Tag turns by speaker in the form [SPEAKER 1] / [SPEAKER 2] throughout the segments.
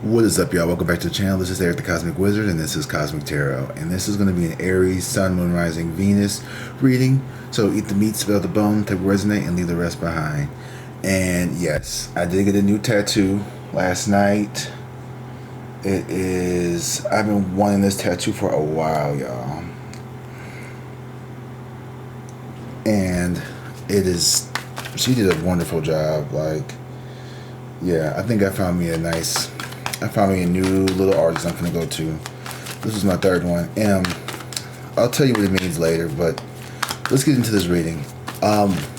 [SPEAKER 1] What is up, y'all? Welcome back to the channel. This is Eric the Cosmic Wizard, and this is Cosmic Tarot. And this is going to be an Aries, Sun, Moon, Rising, Venus reading. So eat the meat, spell the bone, take resonate, and leave the rest behind. And yes, I did get a new tattoo last night. I've been wanting this tattoo for a while, y'all. And she did a wonderful job. Yeah, I think I found me a new little artist I'm gonna go to. This is my third one, and I'll tell you what it means later, but let's get into this reading.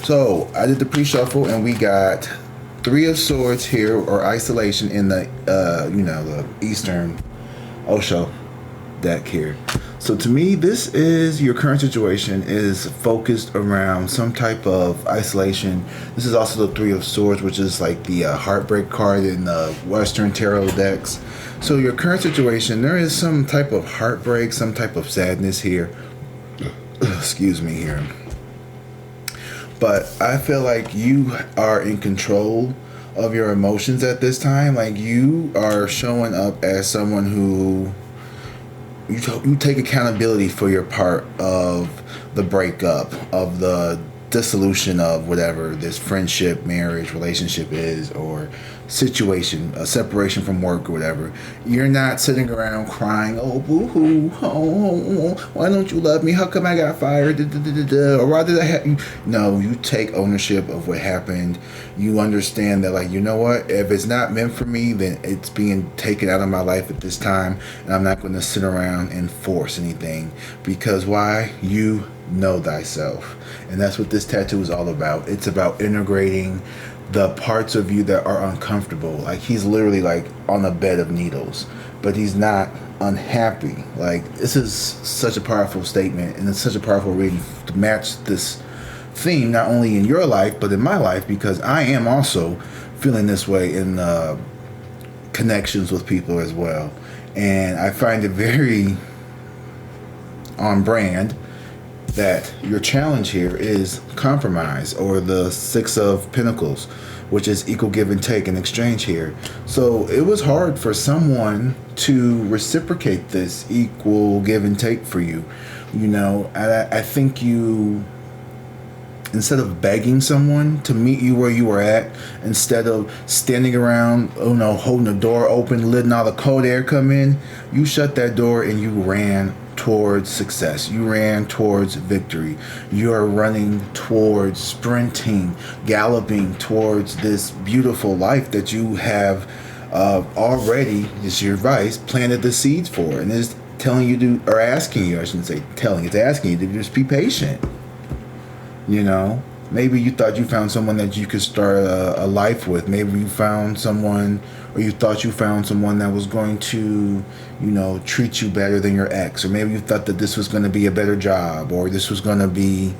[SPEAKER 1] So I did the pre-shuffle, and we got Three of Swords here, or Isolation, in the the Eastern Osho deck here. So to me, this is your current situation is focused around some type of isolation. This is also the Three of Swords, which is like the heartbreak card in the Western tarot decks. So your current situation, there is some type of heartbreak, some type of sadness here. Excuse me here. But I feel like you are in control of your emotions at this time. Like, you are showing up as someone who you take accountability for your part of the breakup, of the dissolution of whatever this friendship, marriage, relationship is, or situation, a separation from work or whatever. You're not sitting around crying, oh boo-hoo, oh, why don't you love me, how come I got fired, or why did I have you? No, you take ownership of what happened. You understand that, like, you know what, if it's not meant for me, then it's being taken out of my life at this time, and I'm not going to sit around and force anything. Because why? You know thyself. And that's what this tattoo is all about. It's about integrating the parts of you that are uncomfortable. Like, he's literally like on a bed of needles, but he's not unhappy. Like, this is such a powerful statement, and it's such a powerful reading to match this theme, not only in your life but in my life, because I am also feeling this way in connections with people as well. And I find it very on brand that your challenge here is compromise, or the Six of Pentacles, which is equal give and take in exchange here. So it was hard for someone to reciprocate this equal give and take for you. I think you, instead of begging someone to meet you where you were at, instead of standing around, holding the door open, letting all the cold air come in, you shut that door and you ran towards success. You ran towards victory. You are running towards, sprinting, galloping towards this beautiful life that you have already, is your advice, planted the seeds for. And it's telling you to, or asking you, I shouldn't say telling, it's asking you to just be patient. Maybe you thought you found someone that you could start a life with. Maybe you found someone, or you thought you found someone that was going to, treat you better than your ex. Or maybe you thought that this was going to be a better job, or this was going to be,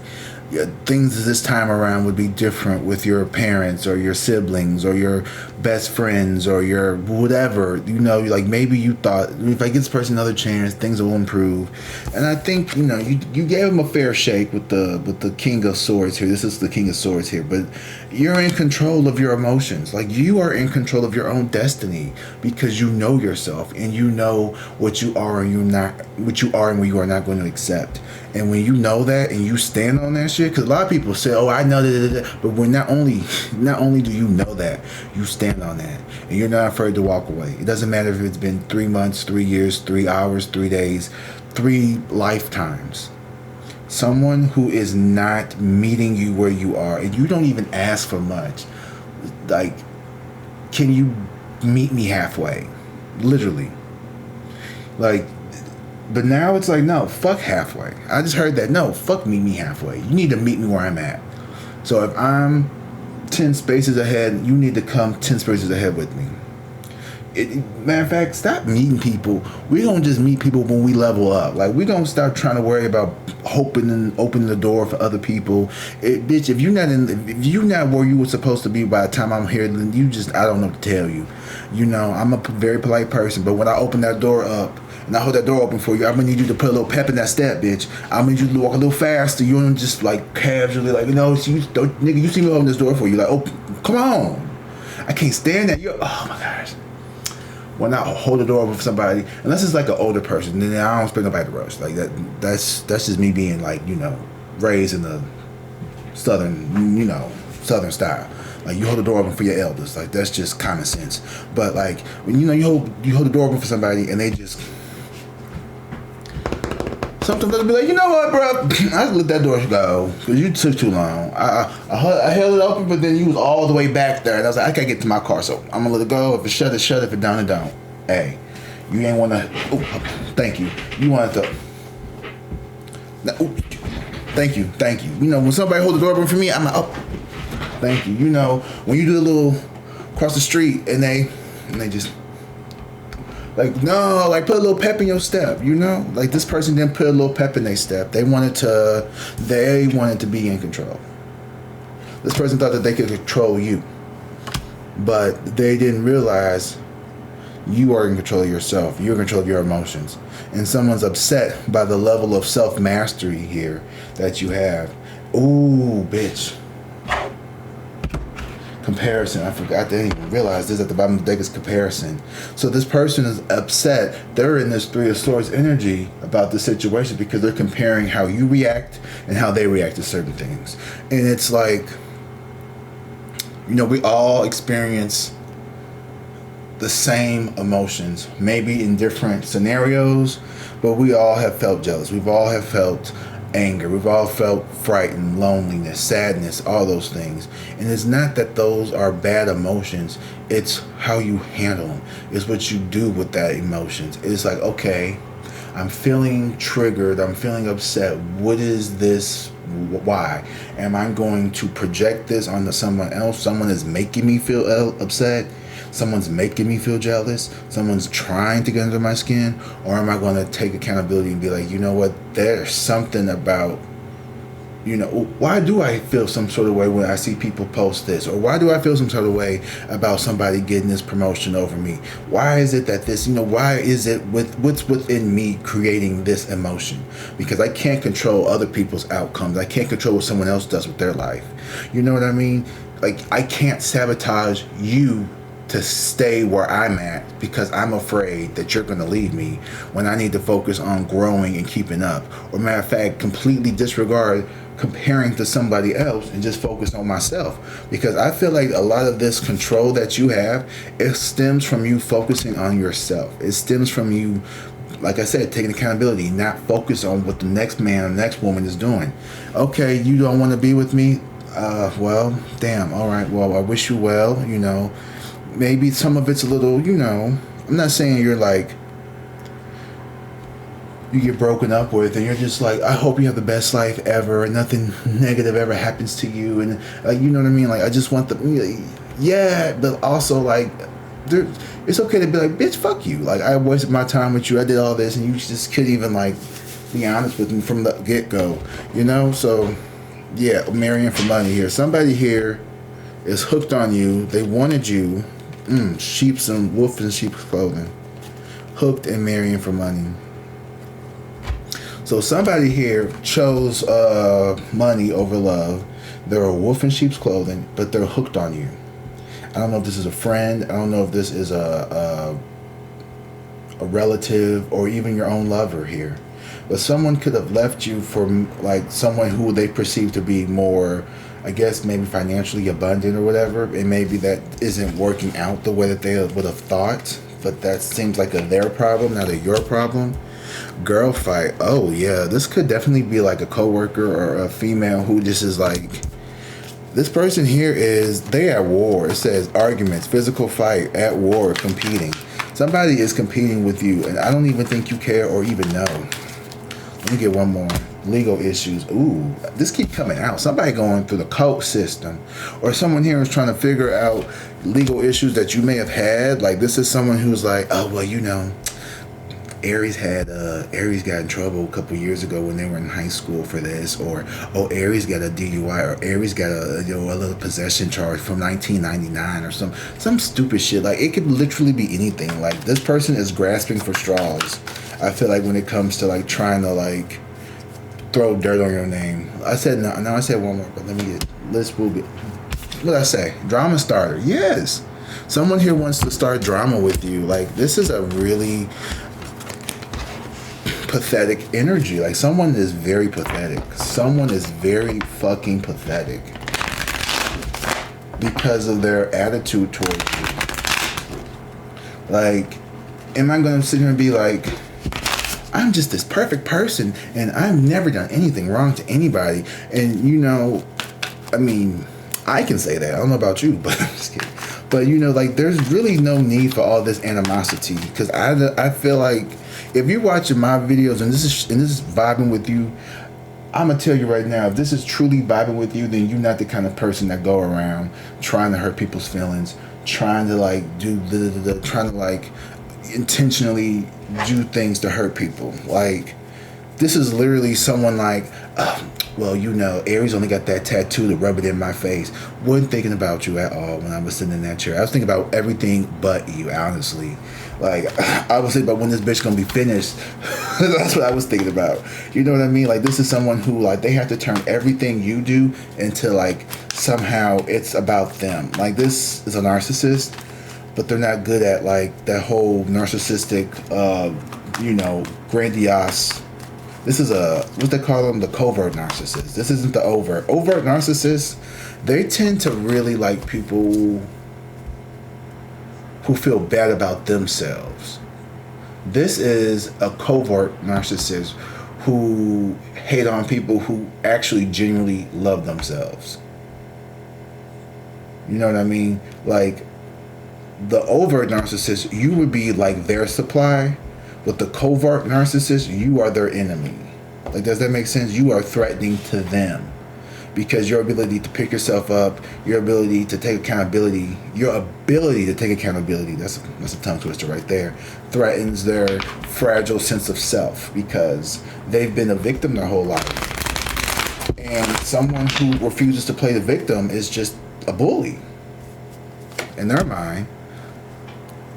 [SPEAKER 1] things this time around would be different with your parents or your siblings or your best friends or your whatever. Like, maybe you thought, if I give this person another chance, things will improve. And I think you gave him a fair shake with the King of Swords here. This is the King of Swords here, but you're in control of your emotions. Like, you are in control of your own destiny, because you know yourself, and you know what you are and what you are and what you are not going to accept. And when you know that and you stand on that shit, because a lot of people say, oh, I know that, but when not only do you know that, you stand on that, and you're not afraid to walk away. It doesn't matter if it's been 3 months, 3 years, 3 hours, 3 days, 3 lifetimes. Someone who is not meeting you where you are, and you don't even ask for much. Like, can you meet me halfway? Literally. Like, but now it's like, no, fuck halfway. I just heard that. No, fuck meet me halfway. You need to meet me where I'm at. So if I'm 10 spaces ahead, you need to come 10 spaces ahead with me. Matter of fact, stop meeting people. We don't just meet people when we level up. Like, we don't start trying to worry about opening the door for other people. Bitch, if you're not where you were supposed to be by the time I'm here, then I don't know what to tell you. I'm a very polite person, but when I open that door up, and I hold that door open for you, I'm gonna need you to put a little pep in that step, bitch. I'm gonna need you to walk a little faster. You don't just like casually, like, nigga, you see me open this door for you, like, oh, come on. I can't stand that. Oh my gosh. when I hold the door open for somebody, unless it's like an older person, then I don't expect nobody to rush. Like that's just me being like, you know, raised in the southern, you know, southern style. Like you hold the door open for your elders. Like that's just common sense. But like when you know you hold the door open for somebody and they just sometimes they'll be like, you know what, bro? I just let that door go because you took too long. I held it open, but then you was all the way back there, and I was like, I can't get to my car, so I'm gonna let it go. If it's shut, it's shut. If it don't, it don't. Hey, you ain't wanna. Oh, thank you. You wanted to. Thank you. You know, when somebody holds the door open for me, I'm like, oh, thank you. You know, when you do a little cross the street and they just. Like, no, like put a little pep in your step, you know? Like this person didn't put a little pep in their step. They wanted to be in control. This person thought that they could control you. But they didn't realize you are in control of yourself. You're in control of your emotions. And someone's upset by the level of self-mastery here that you have. Ooh, bitch. Comparison. I forgot. They didn't even realize this at the bottom of the deck is comparison. So this person is upset. They're in this Three of Swords energy about the situation because they're comparing how you react and how they react to certain things. And it's like, you know, we all experience the same emotions, maybe in different scenarios, but we all have felt jealous. We've all have felt anger. We've all felt frightened, loneliness, sadness, all those things. And it's not that those are bad emotions. It's how you handle them. It's what you do with that emotions. It's like, okay, I'm feeling triggered. I'm feeling upset. What is this? Why? Am I going to project this onto someone else? Someone is making me feel upset. Someone's making me feel jealous. Someone's trying to get under my skin. Or am I going to take accountability and be like, you know what? There's something about, you know, why do I feel some sort of way when I see people post this? Or why do I feel some sort of way about somebody getting this promotion over me? Why is it that this, you know, why is it what's within me creating this emotion? Because I can't control other people's outcomes. I can't control what someone else does with their life. You know what I mean? Like, I can't sabotage you to stay where I'm at because I'm afraid that you're going to leave me when I need to focus on growing and keeping up. Or matter of fact, completely disregard comparing to somebody else and just focus on myself. Because I feel like a lot of this control that you have, it stems from you focusing on yourself. It stems from you, like I said, taking accountability, not focus on what the next man or next woman is doing. Okay, you don't want to be with me? Well, damn, all right, well, I wish you well, you know. Maybe some of it's a little, you know, I'm not saying you're like, you get broken up with and you're just like, I hope you have the best life ever and nothing negative ever happens to you. And you know what I mean? Like, I just want yeah, but also like, it's okay to be like, bitch, fuck you. Like, I wasted my time with you. I did all this and you just couldn't even like be honest with me from the get-go, you know? So yeah, marrying for money here. Somebody here is hooked on you. They wanted you. Sheep's and wolf in sheep's clothing. Hooked and marrying for money. So somebody here chose money over love. They're a wolf in sheep's clothing, but they're hooked on you. I don't know if this is a friend. I don't know if this is a relative or even your own lover here. But someone could have left you for like someone who they perceive to be more, I guess, maybe financially abundant or whatever. And maybe that isn't working out the way that they would have thought. But that seems like their problem, not your problem. Girl fight. Oh, yeah. This could definitely be like a coworker or a female who just is like, this person here they at war. It says arguments, physical fight, at war, competing. Somebody is competing with you, and I don't even think you care or even know. Let me get one more. Legal issues. Ooh, this keep coming out. Somebody going through the court system, or someone here is trying to figure out legal issues that you may have had. Like, this is someone who's like, oh, well, you know, Aries got in trouble a couple years ago when they were in high school for this, or oh, Aries got a DUI, or Aries got a little possession charge from 1999 or some stupid shit. Like, it could literally be anything. Like, this person is grasping for straws. I feel like when it comes to like trying to like throw dirt on your name. I said no, I said one more, but let's move it. What did I say? Drama starter. Yes. Someone here wants to start drama with you. Like, this is a really pathetic energy. Like, someone is very pathetic. Someone is very fucking pathetic because of their attitude towards you. Like, am I going to sit here and be like, I'm just this perfect person and I've never done anything wrong to anybody? And, you know, I mean, I can say that. I don't know about you, but I'm just kidding. But, you know, like, there's really no need for all this animosity, because I feel like if you're watching my videos and this is vibing with you, I'm gonna tell you right now, if this is truly vibing with you, then you're not the kind of person that go around trying to hurt people's feelings, trying to like trying to like intentionally do things to hurt people. Like, this is literally someone like, oh, well, you know, Aries only got that tattoo to rub it in my face. Wasn't thinking about you at all when I was sitting in that chair. I was thinking about everything but you, honestly. Like, I was thinking about when this bitch gonna be finished. That's what I was thinking about. You know what I mean? Like, this is someone who, like, they have to turn everything you do into, like, somehow it's about them. Like, this is a narcissist, but they're not good at, like, that whole narcissistic, you know, grandiose. This is what they call them, the covert narcissist. This isn't the overt. Overt narcissists, they tend to really like people who feel bad about themselves. This is a covert narcissist who hate on people who actually genuinely love themselves. You know what I mean? Like, the overt narcissist, you would be like their supply. With the covert narcissist, you are their enemy. Like, does that make sense? You are threatening to them because your ability to pick yourself up, your ability to take accountability, that's a tongue twister right there, threatens their fragile sense of self because they've been a victim their whole life. And someone who refuses to play the victim is just a bully. In their mind,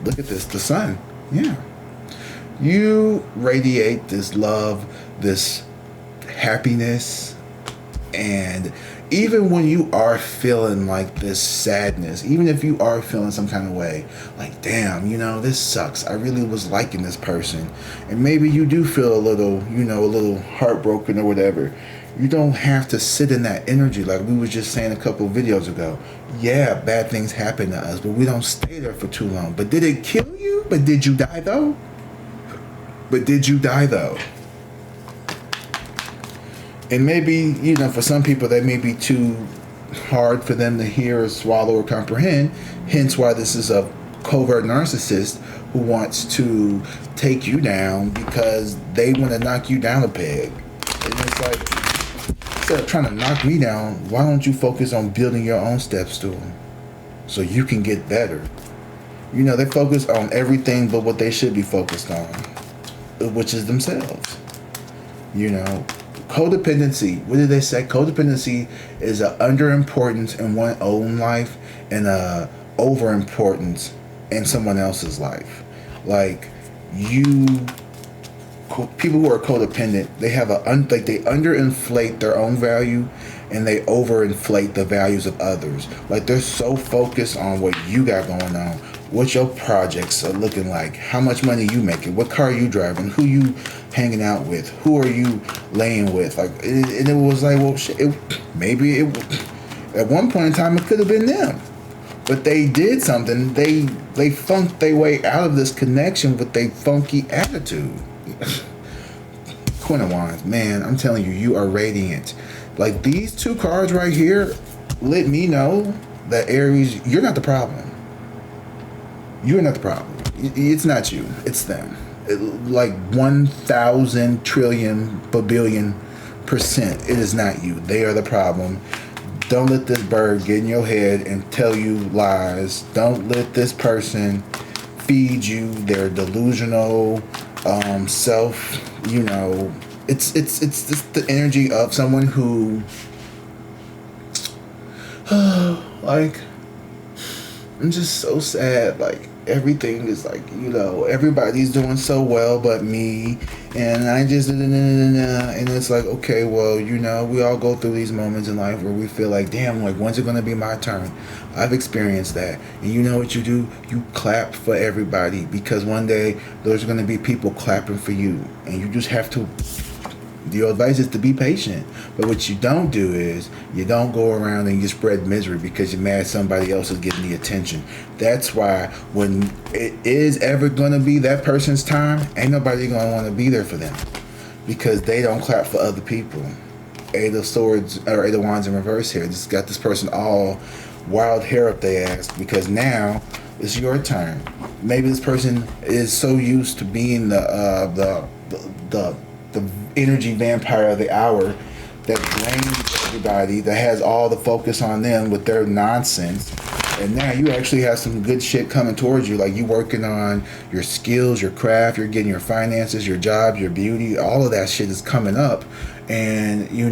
[SPEAKER 1] look at this, the sun. Yeah. You radiate this love, this happiness, and even when you are feeling like this sadness, even if you are feeling some kind of way, like, damn, you know, this sucks. I really was liking this person. And maybe you do feel a little, you know, a little heartbroken or whatever. You don't have to sit in that energy like we were just saying a couple of videos ago. Yeah, bad things happen to us, but we don't stay there for too long. But did it kill you? But did you die though? And maybe, you know, for some people that may be too hard for them to hear or swallow or comprehend. Hence why this is a covert narcissist who wants to take you down because they want to knock you down a peg. And it's like, instead of trying to knock me down, why don't you focus on building your own step stool so you can get better? You know, they focus on everything but what they should be focused on, which is themselves. You know, codependency. What did they say? Codependency is an underimportance in one's own life and a overimportance in someone else's life. Like, people who are codependent, they have they underinflate their own value and they overinflate the values of others. Like, they're so focused on what you got going on, what your projects are looking like, how much money you making, what car you driving, who you hanging out with, who are you laying with. Like, and it was like, well, shit, at one point in time it could have been them, but they did something. They funked their way out of this connection with their funky attitude. Queen of Wands, man, I'm telling you, you are radiant. Like, these two cards right here let me know that, Aries, you're not the problem. You're not the problem. It's not you. It's them. Like 1,000 trillion billion%. It is not you. They are the problem. Don't let this bird get in your head and tell you lies. Don't let this person feed you their delusional self. You know, it's just the energy of someone who, like, I'm just so sad. Like, everything is like, everybody's doing so well but me, and I just and it's like, okay, well, we all go through these moments in life where we feel like, damn, like, when's it gonna be my turn? I've experienced that. And you know what you do? You clap for everybody, because one day there's gonna be people clapping for you, and you just have to. Your advice is to be patient. But what you don't do is you don't go around and you spread misery because you're mad somebody else is getting the attention. That's why when it is ever going to be that person's time, ain't nobody going to want to be there for them, because they don't clap for other people. Eight of Swords, or Eight of Wands in reverse here. Just got this person all wild hair up their ass because now it's your turn. Maybe this person is so used to being the energy vampire of the hour that blames everybody, that has all the focus on them with their nonsense. And now you actually have some good shit coming towards you. Like, you working on your skills, your craft, you're getting your finances, your job, your beauty, all of that shit is coming up. And you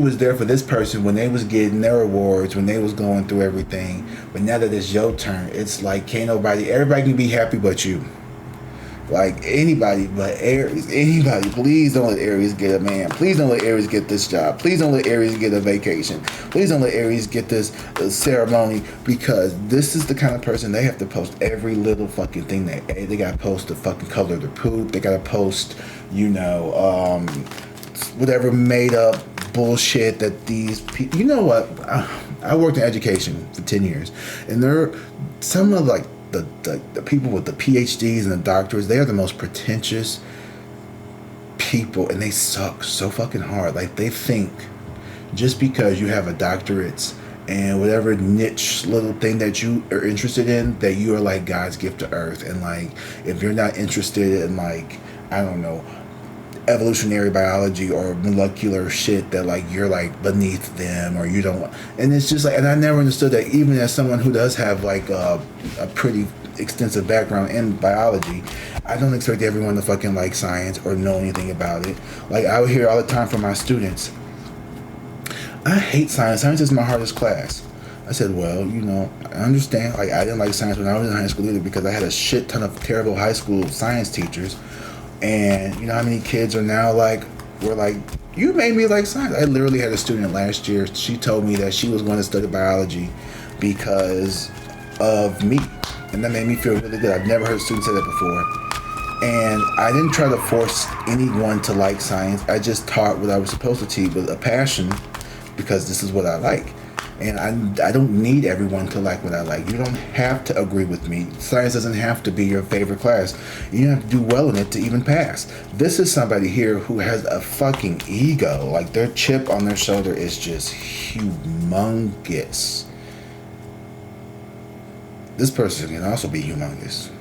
[SPEAKER 1] was there for this person when they was getting their awards, when they was going through everything. But now that it's your turn, it's like everybody can be happy but you. Like, anybody but Aries. Anybody. Please don't let Aries get a man. Please don't let Aries get this job. Please don't let Aries get a vacation. Please don't let Aries get this ceremony, because this is the kind of person they have to post every little fucking thing. They gotta post the fucking color of their poop. They gotta post, whatever made up bullshit that these people. You know what? I worked in education for 10 years, and there are some of like the people with the PhDs and the doctors, they are the most pretentious people, and they suck so fucking hard. Like, they think just because you have a doctorate and whatever niche little thing that you are interested in, that you are like God's gift to earth. And like, if you're not interested in, like, I don't know, evolutionary biology or molecular shit, that like you're like beneath them, or you don't. And it's just like, and I never understood that, even as someone who does have like a pretty extensive background in biology, I don't expect everyone to fucking like science or know anything about it. Like, I would hear all the time from my students, I hate science. Science is my hardest class. I said, well, I understand. Like, I didn't like science when I was in high school either, because I had a shit ton of terrible high school science teachers. And you know how many kids are now we're like, you made me like science. I literally had a student last year, she told me that she was going to study biology because of me. And that made me feel really good. I've never heard a student say that before. And I didn't try to force anyone to like science. I just taught what I was supposed to teach with a passion, because this is what I like. And I don't need everyone to like what I like. You don't have to agree with me. Science doesn't have to be your favorite class. You don't have to do well in it to even pass. This is somebody here who has a fucking ego. Like, their chip on their shoulder is just humongous. This person can also be humongous.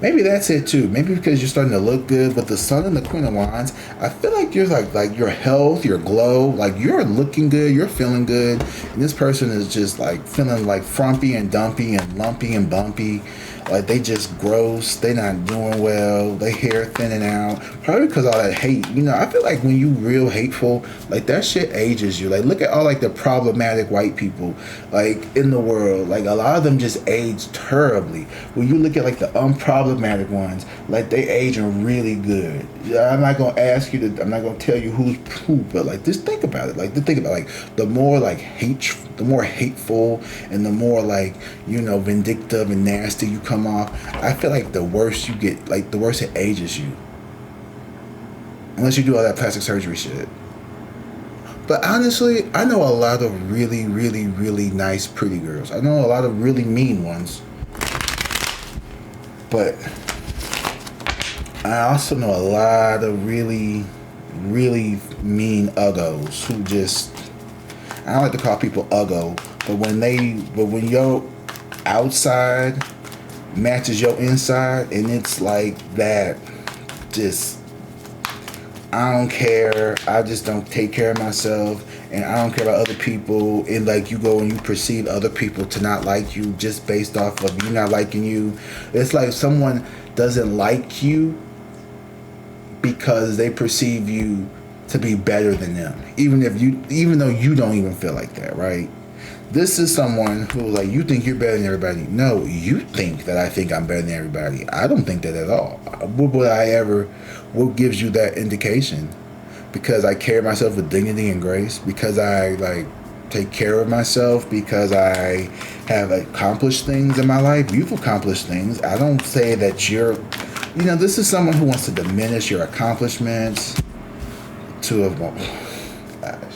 [SPEAKER 1] Maybe that's it too. Maybe because you're starting to look good with the Sun and the Queen of Wands. I feel like you're like your health, your glow, like you're looking good, you're feeling good. And this person is just like feeling like frumpy and dumpy and lumpy and bumpy. Like, they just gross. They not doing well. They hair thinning out. Probably because all that hate. I feel like when you real hateful, like, that shit ages you. Like, look at all like the problematic white people like in the world. Like, a lot of them just age terribly. When you look at like the unproblematic ones, like, they aging really good. I'm not gonna ask you to. I'm not gonna tell you who's who, but like, just think about it. Like, think about like the more like the more hateful and the more like vindictive and nasty you come off. I feel like the worse you get, like the worse it ages you. Unless you do all that plastic surgery shit. But honestly, I know a lot of really, really, really nice, pretty girls. I know a lot of really mean ones. But I also know a lot of really, really mean uggos who just, I don't like to call people uggo, but when your outside matches your inside, and it's like that, just, I don't care. I just don't take care of myself, and I don't care about other people. And like, you go and you perceive other people to not like you just based off of you not liking you. It's like someone doesn't like you because they perceive you to be better than them, even though you don't even feel like that, right? This is someone who, like, you think you're better than everybody. No, you think that I think I'm better than everybody. I don't think that at all. What gives you that indication? Because I carry myself with dignity and grace, because I, like, take care of myself, because I have accomplished things in my life. You've accomplished things. I don't say that you're, this is someone who wants to diminish your accomplishments to a, gosh.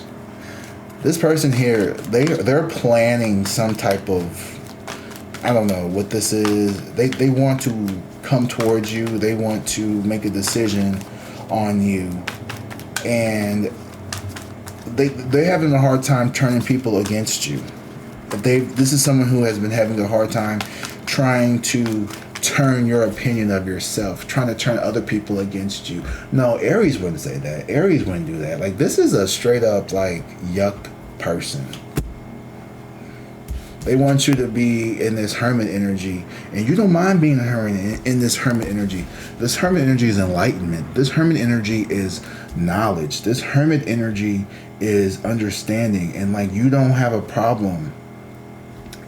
[SPEAKER 1] This person here, they're planning some type of, I don't know what this is. They want to come towards you. They want to make a decision on you. And they're having a hard time turning people against you. This is someone who has been having a hard time trying to turn your opinion of yourself, trying to turn other people against you. No, Aries wouldn't say that. Aries wouldn't do that. Like, this is a straight up, like, yuck person. They want you to be in this hermit energy, and you don't mind being a hermit in this hermit energy. This hermit energy is enlightenment. This hermit energy is knowledge. This hermit energy is understanding, and, like, you don't have a problem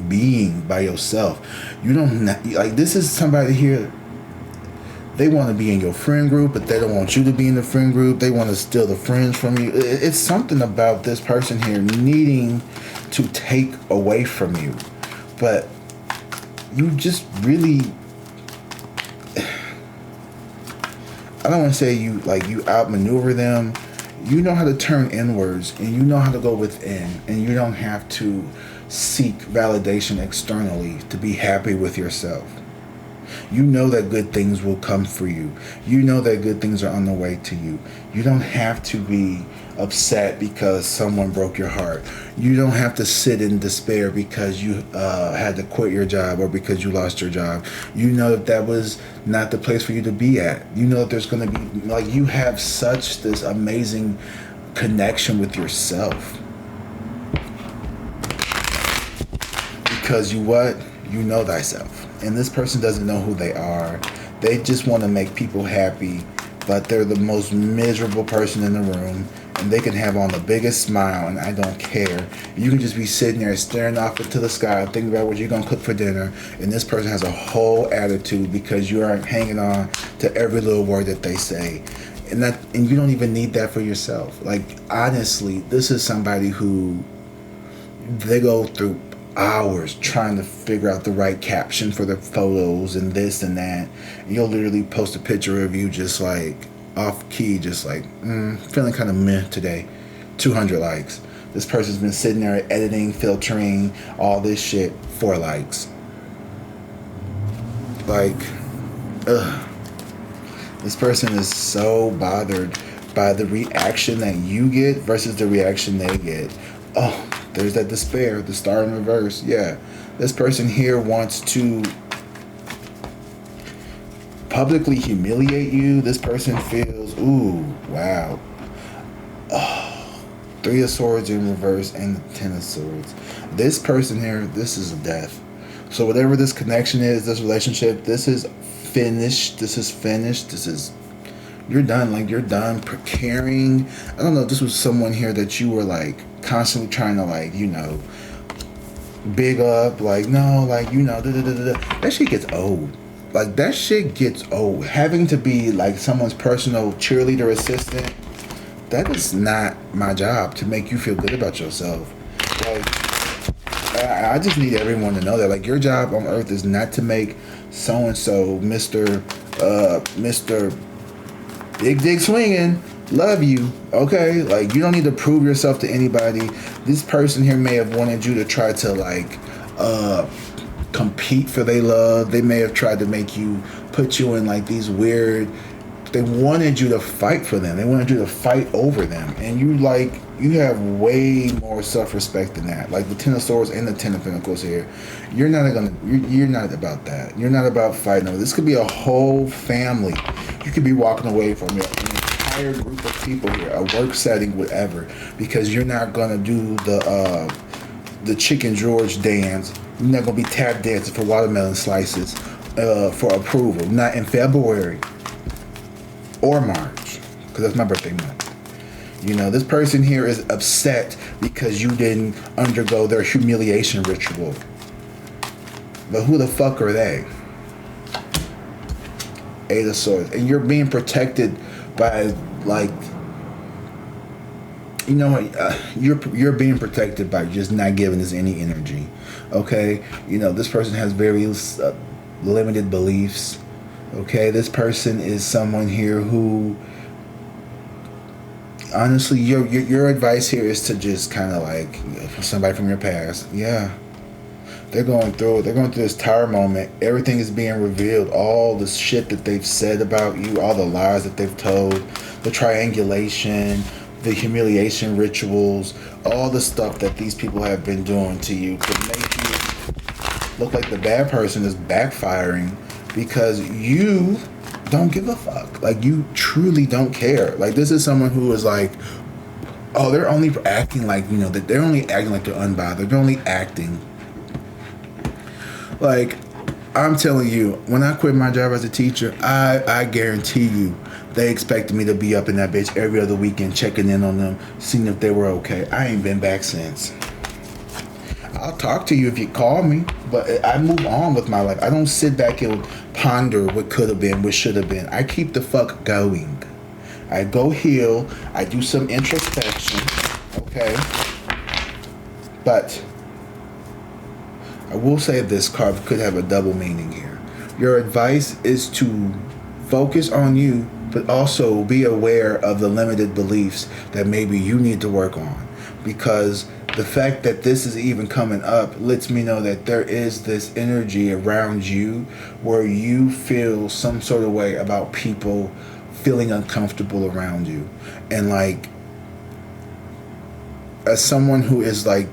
[SPEAKER 1] being by yourself. You don't, like, this is somebody here, they want to be in your friend group, but they don't want you to be in the friend group. They want to steal the friends from you. It's something about this person here needing to take away from you, but you just really, I don't want to say you outmaneuver them. You know how to turn inwards, and you know how to go within, and you don't have to seek validation externally to be happy with yourself. You know that good things will come for you. You know that good things are on the way to you. You don't have to be upset because someone broke your heart. You don't have to sit in despair because you had to quit your job or because you lost your job. You know that was not the place for you to be at. You know that there's going to be, like, you have such this amazing connection with yourself. Because you know thyself. And this person doesn't know who they are. They just want to make people happy, but they're the most miserable person in the room, and they can have on the biggest smile, and I don't care. You can just be sitting there staring off into the sky, thinking about what you're going to cook for dinner, and this person has a whole attitude because you aren't hanging on to every little word that they say. And you don't even need that for yourself. Like, honestly, this is somebody who, they go through hours trying to figure out the right caption for their photos and this and that. And you'll literally post a picture of you just, like, off key, just like, feeling kind of meh today. 200 likes. This person's been sitting there editing, filtering, all this shit, 4 likes. Like, ugh. This person is so bothered by the reaction that you get versus the reaction they get. Oh, there's that despair, the star in reverse. Yeah, this person here wants to publicly humiliate you. This person feels, ooh, wow. Oh, 3 of Swords in reverse and the 10 of Swords. This person here, this is a death. So whatever this connection is, this relationship, this is finished. This is finished. You're done. Like, you're done preparing. I don't know, this was someone here that you were, like, constantly trying to, like, big up, like, no, like, that shit gets old. Like, that shit gets old. Having to be, like, someone's personal cheerleader assistant, that is not my job, to make you feel good about yourself. Like, I just need everyone to know that, like, your job on earth is not to make so-and-so Mr. Big Dick Swinging love you, okay? Like, you don't need to prove yourself to anybody. This person here may have wanted you to try to, like, compete for their love. They may have tried to make you, put you in, like, these weird, they wanted you to fight for them. They wanted you to fight over them. And you have way more self-respect than that. Like the 10 of Swords and the 10 of Pentacles here. You're not about that. You're not about fighting over. This could be a whole family. You could be walking away from an entire group of people here, a work setting, whatever, because you're not gonna do the Chicken George dance. You're not gonna be tap dancing for watermelon slices for approval. Not in February or March, because that's my birthday month. You know, this person here is upset because you didn't undergo their humiliation ritual. But who the fuck are they? Eight of Swords. And you're being protected by, like, you know what? You're being protected by just not giving us any energy. Okay? You know, this person has very limited beliefs. Okay? This person is someone here who, honestly, your advice here is to just kind of like, somebody from your past. Yeah. They're going through it. They're going through this tower moment. Everything is being revealed. All the shit that they've said about you, all the lies that they've told, the triangulation, the humiliation rituals, all the stuff that these people have been doing to you to make you look like the bad person is backfiring because you don't give a fuck. Like, you truly don't care. Like, this is someone who is like, oh, they're only acting like, you know, that they're only acting like they're unbothered. They're only acting. Like, I'm telling you, when I quit my job as a teacher, I guarantee you they expected me to be up in that bitch every other weekend, checking in on them, seeing if they were okay. I ain't been back since. I'll talk to you if you call me, but I move on with my life. I don't sit back and ponder what could have been, what should have been. I keep the fuck going. I go heal. I do some introspection. Okay? But I will say this card could have a double meaning here. Your advice is to focus on you, but also be aware of the limited beliefs that maybe you need to work on. Because the fact that this is even coming up lets me know that there is this energy around you where you feel some sort of way about people feeling uncomfortable around you. And like, as someone who is like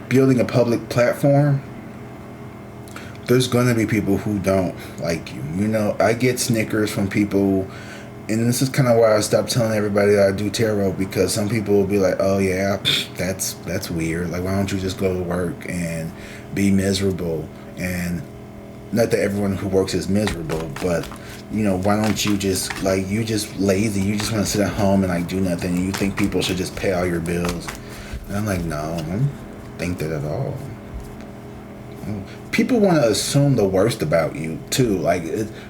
[SPEAKER 1] building a public platform, there's going to be people who don't like you. You know, I get snickers from people, and this is kind of why I stopped telling everybody that I do tarot, because some people will be like, oh yeah, that's weird. Like, why don't you just go to work and be miserable? And not that everyone who works is miserable, but you know, why don't you just, like, you just lazy, you just want to sit at home and like do nothing, and you think people should just pay all your bills. And I'm like, no, I don't think that at all. People want to assume the worst about you too. Like,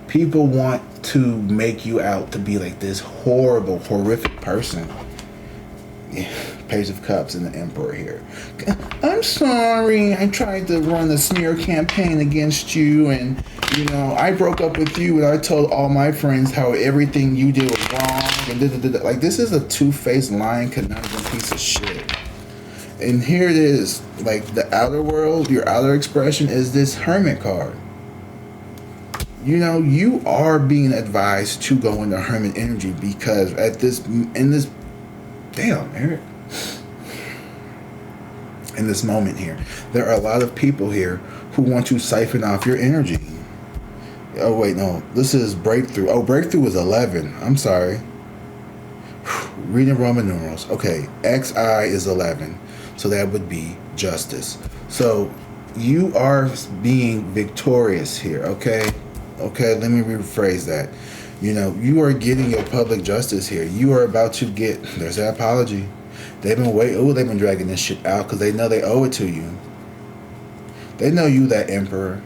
[SPEAKER 1] people want to make you out to be like this horrible, horrific person. Yeah. Page of Cups and the Emperor here. I'm sorry, I tried to run a smear campaign against you, and you know, I broke up with you, and I told all my friends how everything you did was wrong, and like, this is a two-faced, lying, conundrum piece of shit. And here it is, like, the outer world, your outer expression is this Hermit card. You know, you are being advised to go into Hermit energy, because damn, Eric, in this moment here, there are a lot of people here who want to siphon off your energy. Oh wait, no, this is Breakthrough. Oh, Breakthrough is 11. I'm sorry. Reading Roman numerals. Okay, XI is 11. So that would be justice. So you are being victorious here, okay? Okay, let me rephrase that. You know, you are getting your public justice here. You are about to get, there's that apology. They've been dragging this shit out because they know they owe it to you. They know you, that Emperor.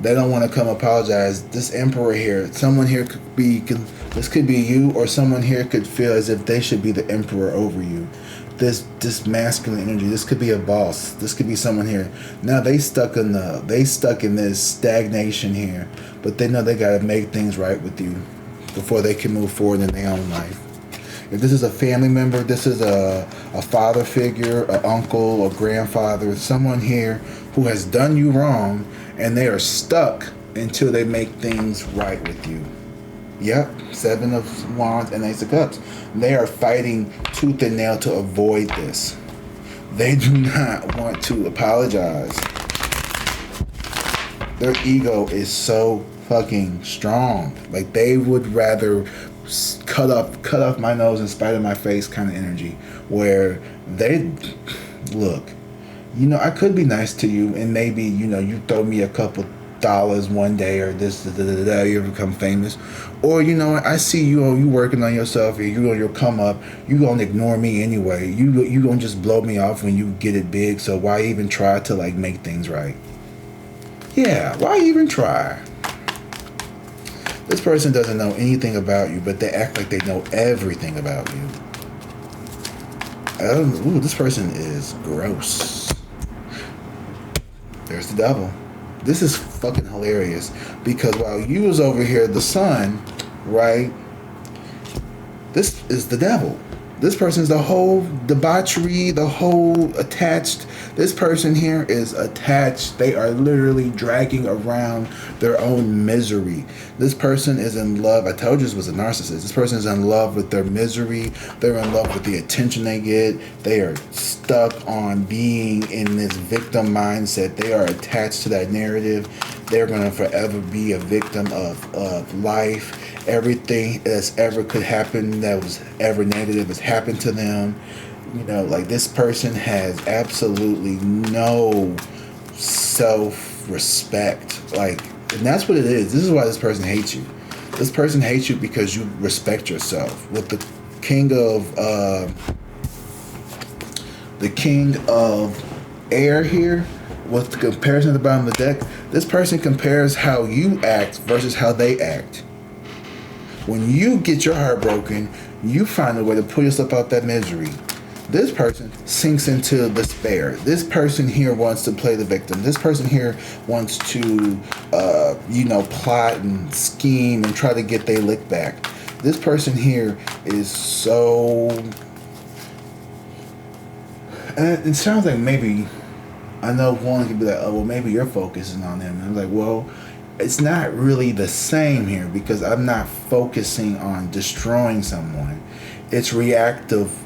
[SPEAKER 1] They don't want to come apologize. This Emperor here, someone here this could be you, or someone here could feel as if they should be the Emperor over you. This masculine energy, this could be a boss. This could be someone here. Now they stuck in this stagnation here, but they know they gotta make things right with you before they can move forward in their own life. If this is a family member, this is a father figure, an uncle, a grandfather, someone here who has done you wrong, and they are stuck until they make things right with you. Yep, 7 of Wands and Ace of Cups. They are fighting tooth and nail to avoid this. They do not want to apologize. Their ego is so fucking strong. Like, they would rather cut off my nose in spite of my face kind of energy, where they look, you know, I could be nice to you, and maybe, you know, you throw me a couple dollars one day, or this, you become famous. Or, you know, I see you working on yourself, and you'll come up, you gonna ignore me anyway. You gonna just blow me off when you get it big, so why even try to like make things right? Yeah, why even try? This person doesn't know anything about you, but they act like they know everything about you. Ooh, this person is gross. There's the devil. This is fucking hilarious, because while you was over here, the sun, right? This is the devil. This person's the whole debauchery, the whole attached. This person here is attached. They are literally dragging around their own misery. This person is in love. I told you this was a narcissist. This person is in love with their misery. They're in love with the attention they get. They are stuck on being in this victim mindset. They are attached to that narrative. They're going to forever be a victim of life. Everything that's ever could happen that was ever negative has happened to them. You know, like, this person has absolutely no self-respect. Like, and that's what it is. This is why this person hates you. This person hates you because you respect yourself. With the king of air here, with the comparison at the bottom of the deck, this person compares how you act versus how they act. When you get your heart broken, you find a way to pull yourself out that misery. This person sinks into despair. This person here wants to play the victim. This person here wants to, plot and scheme and try to get their lick back. This person here is so... And it sounds like maybe... I know one could be like, oh, well, maybe you're focusing on them. And I'm like, well, it's not really the same here, because I'm not focusing on destroying someone. It's reactive,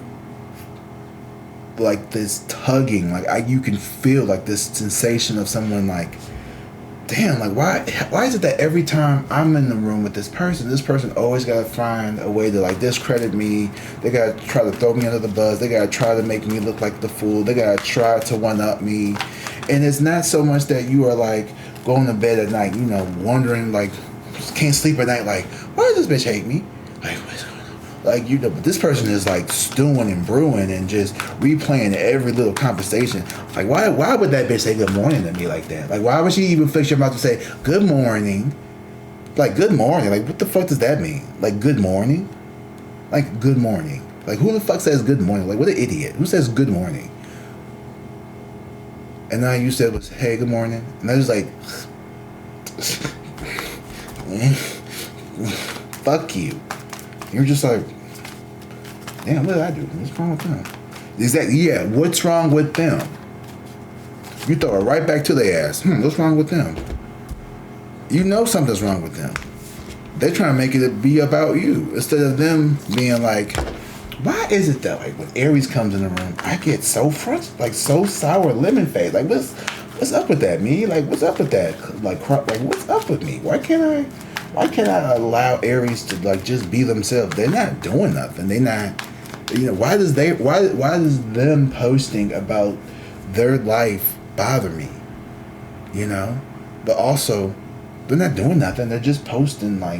[SPEAKER 1] like this tugging. Like, you can feel like this sensation of someone like, damn, like, why is it that every time I'm in the room with this person always got to find a way to like discredit me. They got to try to throw me under the bus. They got to try to make me look like the fool. They got to try to one-up me. And it's not so much that you are like going to bed at night, wondering, like, can't sleep at night, like, why does this bitch hate me? Like, what's going on? Like, but this person is like stewing and brewing and just replaying every little conversation. Like, why would that bitch say good morning to me like that? Like, why would she even fix your mouth to say good morning? Like, good morning. Like, what the fuck does that mean? Like, good morning? Like, good morning. Like, who the fuck says good morning? Like, what an idiot. Who says good morning? And now you said was, hey, good morning. And I was like, fuck you. You're just like, damn, what did I do? What's wrong with them? Exactly, yeah, what's wrong with them? You throw it right back to their ass. What's wrong with them? You know something's wrong with them. They're trying to make it be about you, instead of them being like, why is it that, like, when Aries comes in the room, I get so frustrated, like, so sour lemon face? Like, what's up with that, me? Like, what's up with that? Like, what's up with me? Why can't I allow Aries to, like, just be themselves? They're not doing nothing. They're not, why does them posting about their life bother me? But also, they're not doing nothing. They're just posting, like,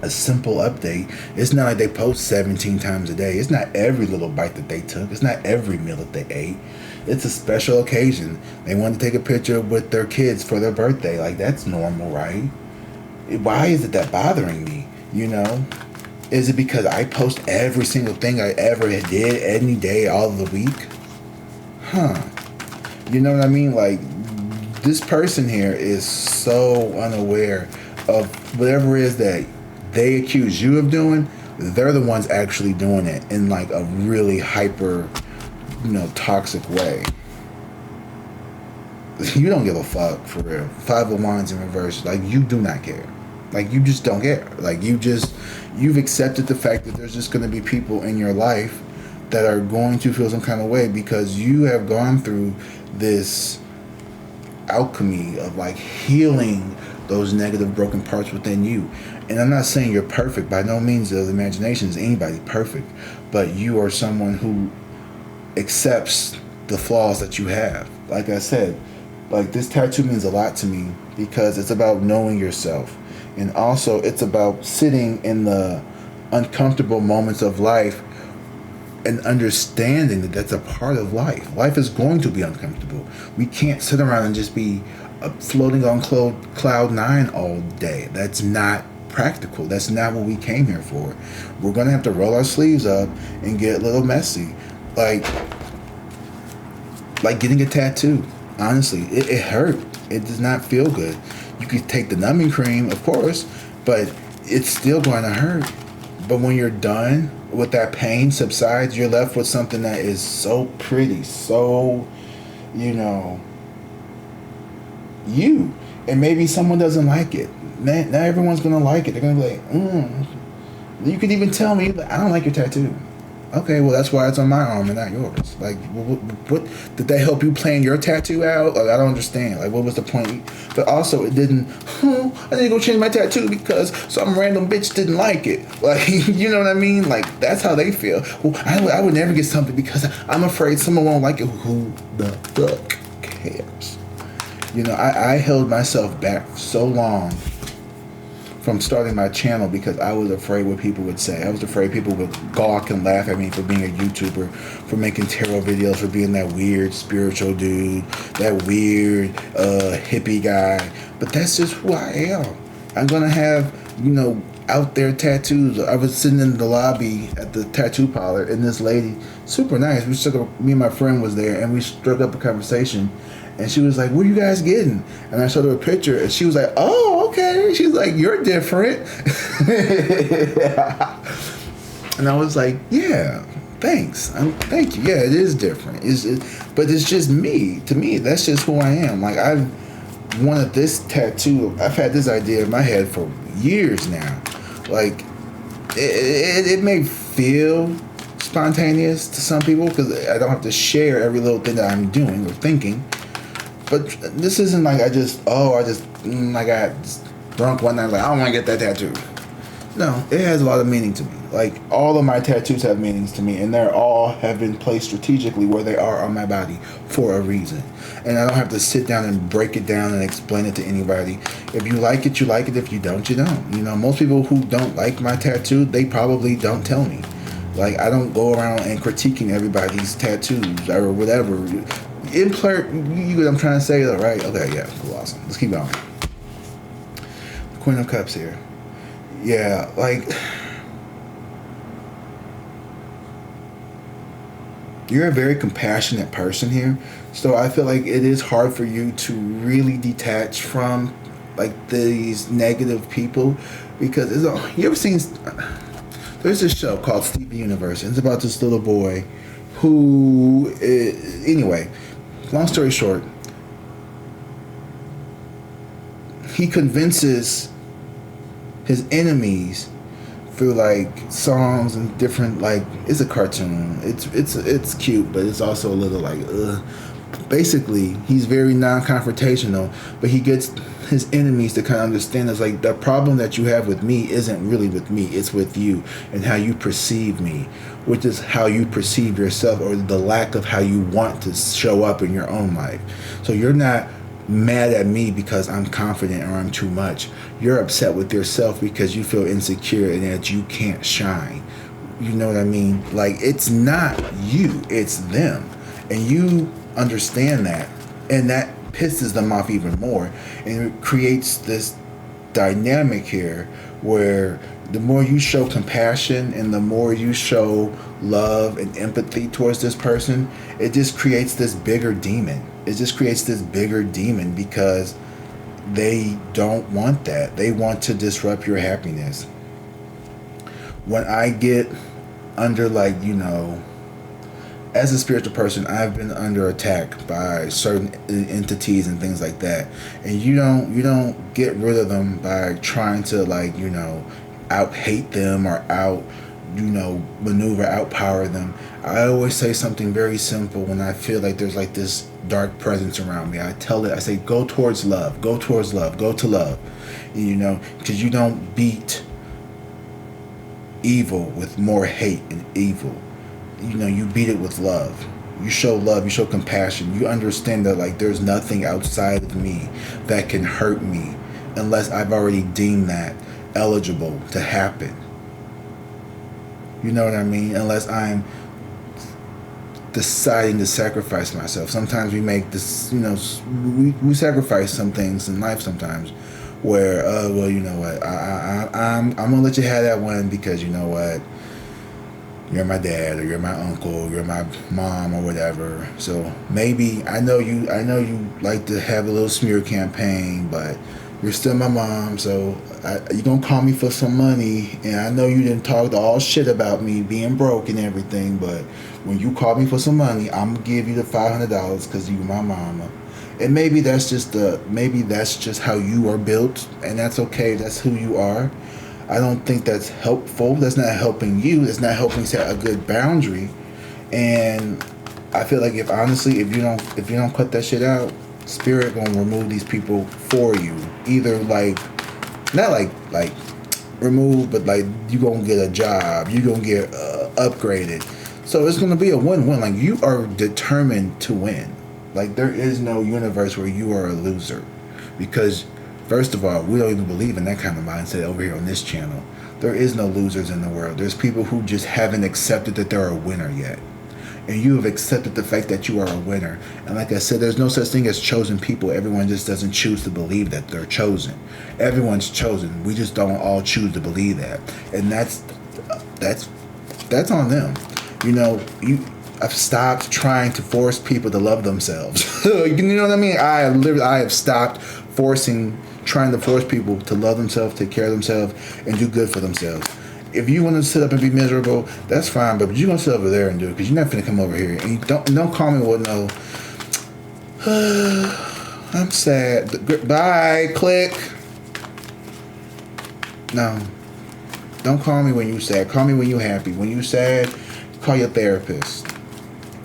[SPEAKER 1] a simple update. It's not like they post 17 times a day. It's not every little bite that they took. It's not every meal that they ate. It's a special occasion. They want to take a picture with their kids for their birthday. Like, that's normal, right? Why is it that bothering me? Is it because I post every single thing I ever did any day, all of the week? You know what I mean? Like, this person here is so unaware of whatever it is that they accuse you of doing. They're the ones actually doing it in, like, a really hyper, toxic way. You don't give a fuck, for real. 5 of Wands in reverse. Like, you do not care. Like, you just don't care. Like, you've accepted the fact that there's just going to be people in your life that are going to feel some kind of way, because you have gone through this alchemy of, like, healing those negative broken parts within you. And I'm not saying you're perfect. By no means of the imagination is anybody perfect. But you are someone who accepts the flaws that you have. Like I said, Like, this tattoo means a lot to me because it's about knowing yourself. And also, it's about sitting in the uncomfortable moments of life and understanding that that's a part of life. Life is going to be uncomfortable. We can't sit around and just be floating on cloud nine all day. That's not practical. That's not what we came here for. We're going to have to roll our sleeves up and get a little messy. Like getting a tattoo. Honestly, it hurt. It does not feel good. You could take the numbing cream, of course, but it's still going to hurt. But when you're done with that pain subsides, you're left with something that is so pretty, so, you. And maybe someone doesn't like it. Not everyone's going to like it. They're going to be like, You could even tell me, I don't like your tattoo. Okay, well, that's why it's on my arm and not yours. Like, what did that help you plan your tattoo out? Like, I don't understand. Like, what was the point? But also, it didn't. I need to go change my tattoo because some random bitch didn't like it. Like, you know what I mean? Like, that's how they feel. Well, I would never get something because I'm afraid someone won't like it. Who the fuck cares? I held myself back so long from starting my channel because I was afraid what people would say. I was afraid people would gawk and laugh at me for being a YouTuber, for making tarot videos, for being that weird spiritual dude, that weird hippie guy. But that's just who I am. I'm gonna have, out there tattoos. I was sitting in the lobby at the tattoo parlor, and this lady, super nice. Me and my friend was there, and we struck up a conversation. And she was like, "What are you guys getting?" And I showed her a picture, and she was like, "Oh, okay." She's like, "You're different." And I was like, "Yeah, thanks. Thank you. Yeah, it is different. But it's just me. To me, that's just who I am. Like, I've wanted this tattoo. I've had this idea in my head for years now. Like, it may feel spontaneous to some people because I don't have to share every little thing that I'm doing or thinking. But this isn't like I got drunk one night, like, I don't want to get that tattoo. No, it has a lot of meaning to me. Like, all of my tattoos have meanings to me, and they're all have been placed strategically where they are on my body for a reason. And I don't have to sit down and break it down and explain it to anybody. If you like it, you like it. If you don't, you don't. Most people who don't like my tattoo, they probably don't tell me. Like, I don't go around and critiquing everybody's tattoos or whatever. You get what I'm trying to say, right? Okay, yeah, cool, awesome. Let's keep going. The Queen of Cups here. Yeah, like, you're a very compassionate person here, so I feel like it is hard for you to really detach from, like, these negative people, because you ever seen? There's this show called Steven Universe, and it's about this little boy who, anyway. Long story short, he convinces his enemies through, like, songs and different, like, it's a cartoon. It's cute, but it's also a little like, ugh. Basically, he's very non-confrontational, but he gets his enemies to kind of understand it's like, the problem that you have with me isn't really with me, it's with you and how you perceive me, which is how you perceive yourself, or the lack of how you want to show up in your own life. So you're not mad at me because I'm confident or I'm too much. You're upset with yourself because you feel insecure and that you can't shine. You know what I mean? Like, it's not you, it's them. And you understand that, and that pisses them off even more, and it creates this dynamic here where the more you show compassion and the more you show love and empathy towards this person, it just creates this bigger demon. It just creates this bigger demon because they don't want that. They want to disrupt your happiness. When I get under, like, as a spiritual person, I've been under attack by certain entities and things like that. And you don't get rid of them by trying to, like, out hate them or out, maneuver, outpower them. I always say something very simple when I feel like there's, like, this dark presence around me. I say, go towards love, go towards love, go to love. Because you don't beat evil with more hate and evil. You beat it with love. You show love, you show compassion. You understand that like there's nothing outside of me that can hurt me unless I've already deemed that eligible to happen. You know what I mean? Unless I'm deciding to sacrifice myself. Sometimes we make this, we sacrifice some things in life sometimes where, well, you know what, I'm gonna let you have that one because you know what, you're my dad or you're my uncle, you're my mom or whatever. So maybe I know you like to have a little smear campaign, but you're still my mom, so you're gonna call me for some money, and I know you didn't talk all shit about me being broke and everything, but when you call me for some money, I'm gonna give you the $500 because you're my mama. And maybe that's just how you are built, and that's okay. That's who you are. I don't think that's helpful. That's not helping you. That's not helping set a good boundary. And I feel like if you don't cut that shit out, Spirit gonna remove these people for you. Either like, not like remove, but like you gonna get a job. You gonna get upgraded. So it's gonna be a win-win. Like you are determined to win. Like there is no universe where you are a loser, because first of all, we don't even believe in that kind of mindset over here on this channel. There is no losers in the world. There's people who just haven't accepted that they're a winner yet. And you have accepted the fact that you are a winner. And like I said, there's no such thing as chosen people. Everyone just doesn't choose to believe that they're chosen. Everyone's chosen. We just don't all choose to believe that. And that's on them. I've stopped trying to force people to love themselves. You know what I mean? I have stopped trying to force people to love themselves, take care of themselves, and do good for themselves. If you want to sit up and be miserable, that's fine, but you're going to sit over there and do it, because you're not finna come over here. And don't call me with no, I'm sad. Bye, click. No. Don't call me when you're sad. Call me when you're happy. When you're sad, call your therapist.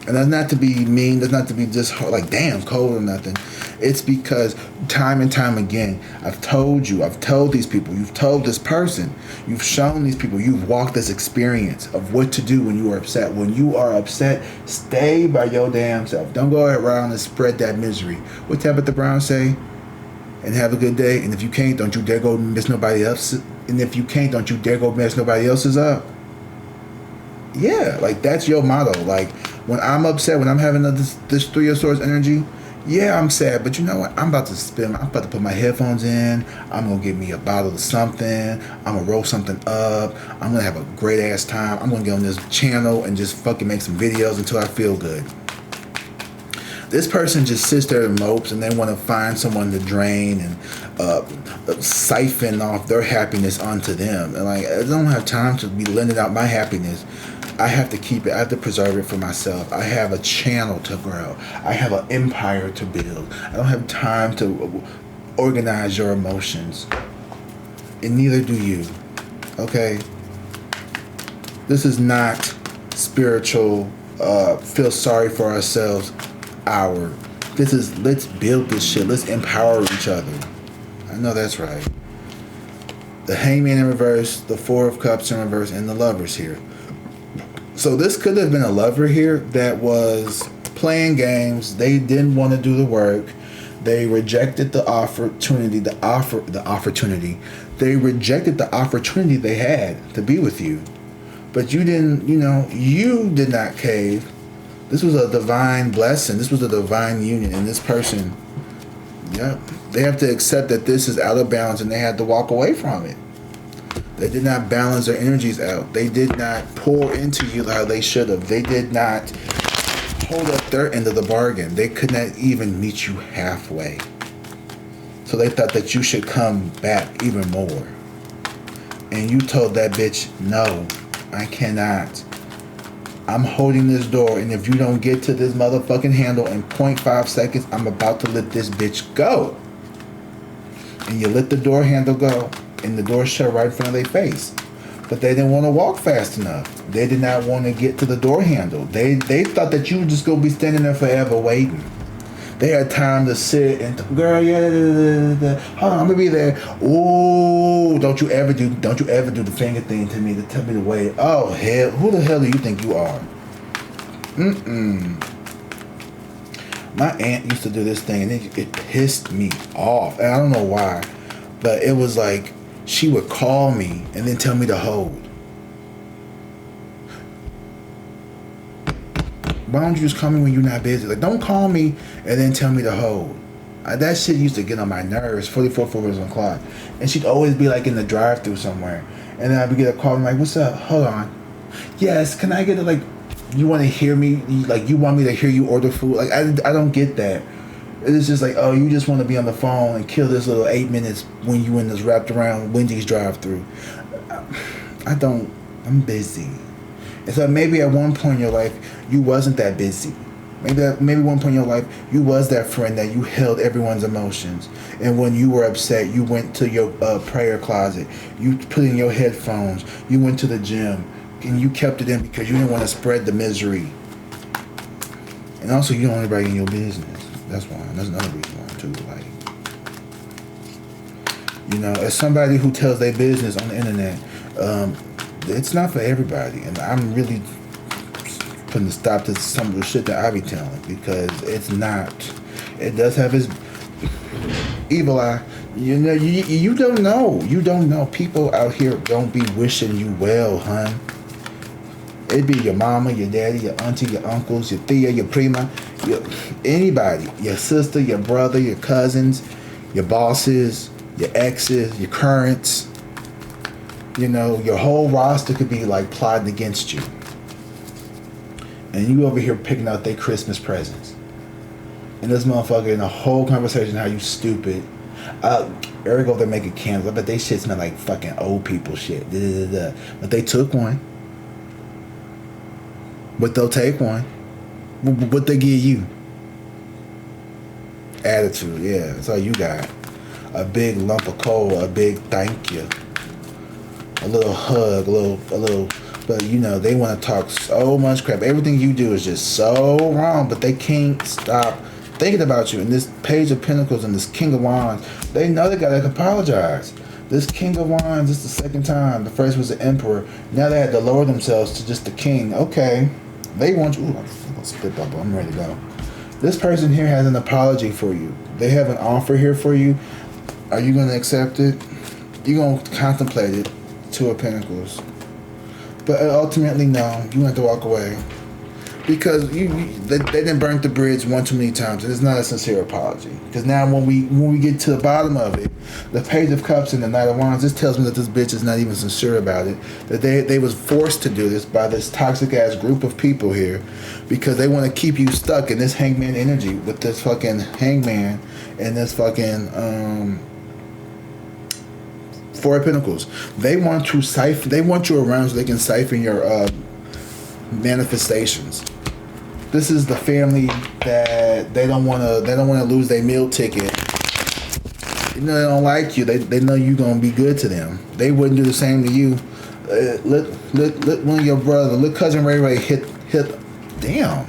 [SPEAKER 1] And that's not to be mean. That's not to be just like, damn, cold or nothing. It's because time and time again, I've told these people, you've told this person, you've shown these people, you've walked this experience of what to do when you are upset. When you are upset, stay by your damn self. Don't go around and spread that misery. What Tabitha Brown say? And have a good day. And if you can't, don't you dare go mess nobody else. And if you can't, don't you dare go mess nobody else's up. Yeah, like that's your motto. Like when I'm upset, when I'm having this Three of Swords energy, yeah, I'm sad, but you know what? I'm about to put my headphones in. I'm going to get me a bottle of something. I'm going to roll something up. I'm going to have a great ass time. I'm going to get on this channel and just fucking make some videos until I feel good. This person just sits there and mopes, and they want to find someone to drain and siphon off their happiness onto them. And like, I don't have time to be lending out my happiness. I have to keep it. I have to preserve it for myself. I have a channel to grow. I have an empire to build. I don't have time to organize your emotions. And neither do you. Okay? This is not spiritual, feel sorry for ourselves hour. This is, let's build this shit. Let's empower each other. I know that's right. The Hangman in reverse, the Four of Cups in reverse, and the Lovers here. So this could have been a lover here that was playing games. They didn't want to do the work. They rejected the opportunity. They rejected the opportunity they had to be with you. But you didn't, you did not cave. This was a divine blessing. This was a divine union. And this person, they have to accept that this is out of balance, and they had to walk away from it. They did not balance their energies out. They did not pour into you how they should have. They did not hold up their end of the bargain. They could not even meet you halfway. So they thought that you should come back even more. And you told that bitch, no, I cannot. I'm holding this door, and if you don't get to this motherfucking handle in 0.5 seconds, I'm about to let this bitch go. And you let the door handle go, and the door shut right in front of their face. But they didn't want to walk fast enough. They did not want to get to the door handle. They thought that you were just going to be standing there forever waiting. They had time to sit and, girl, hold on, I'm going to be there. Ooh, don't you ever do the finger thing to me to tell me to wait. Oh, hell, who the hell do you think you are? My aunt used to do this thing, and it pissed me off. And I don't know why, but it was like she would call me and then tell me to hold. Why don't you just call me when you're not busy? Like, don't call me and then tell me to hold. That shit used to get on my nerves. 44 forwards on the clock, and she'd always be like in the drive-through somewhere, and then I'd get a call. I'm like, "What's up? Hold on. Yes, can I get it? Like, you want to hear me? Like, you want me to hear you order food? Like, I don't get that. It's just like, oh, you just want to be on the phone and kill this little 8 minutes when you in this wrapped around Wendy's drive-through. I don't. I'm busy. And so maybe at one point in your life you wasn't that busy. Maybe one point in your life you was that friend that you held everyone's emotions. And when you were upset, you went to your prayer closet. You put in your headphones. You went to the gym, and you kept it in because you didn't want to spread the misery. And also, you don't want anybody in your business. That's why. That's another reason why too. Like, you know, as somebody who tells their business on the internet, it's not for everybody, and I'm really putting a stop to some of the shit that I be telling, because it's not. It does have its evil eye. You know, you don't know. You don't know. People out here don't be wishing you well, hun. It be your mama, your daddy, your auntie, your uncles, your tia, your prima, anybody, your sister, your brother, your cousins, your bosses, your exes, your currents. You know, your whole roster could be like plotting against you. And you over here picking out their Christmas presents. And this motherfucker in a whole conversation how you stupid. Eric over there making candles. I bet they shit smell like fucking old people shit. But they took one. But they'll take one. What they give you? Attitude, yeah. That's all you got. A big lump of coal, a big thank you. A little hug, a little, but you know, they want to talk so much crap. Everything you do is just so wrong, but they can't stop thinking about you. And this Page of Pentacles and this King of Wands, they know they gotta apologize. This King of Wands, this is the second time. The first was the Emperor. Now they had to lower themselves to just the King. Okay, they want you. Ooh, I'm gonna spit bubble. I'm ready to go. This person here has an apology for you. They have an offer here for you. Are you gonna accept it? You're gonna contemplate it. Two of Pentacles, but ultimately no, you have to walk away, because they didn't burn the bridge one too many times, and it's not a sincere apology. Because now when we get to the bottom of it, the Page of Cups and the Knight of Wands, this tells me that this bitch is not even sincere about it. That they was forced to do this by this toxic ass group of people here, because they want to keep you stuck in this hangman energy with this fucking hangman and this fucking Four of Pentacles. They want to siphon. They want you around so they can siphon your manifestations. This is the family that they don't want to. They don't want to lose their meal ticket. You know, they don't like you. They know you're gonna be good to them. They wouldn't do the same to you. Let one of your brother. Let cousin Ray Ray hit. Damn.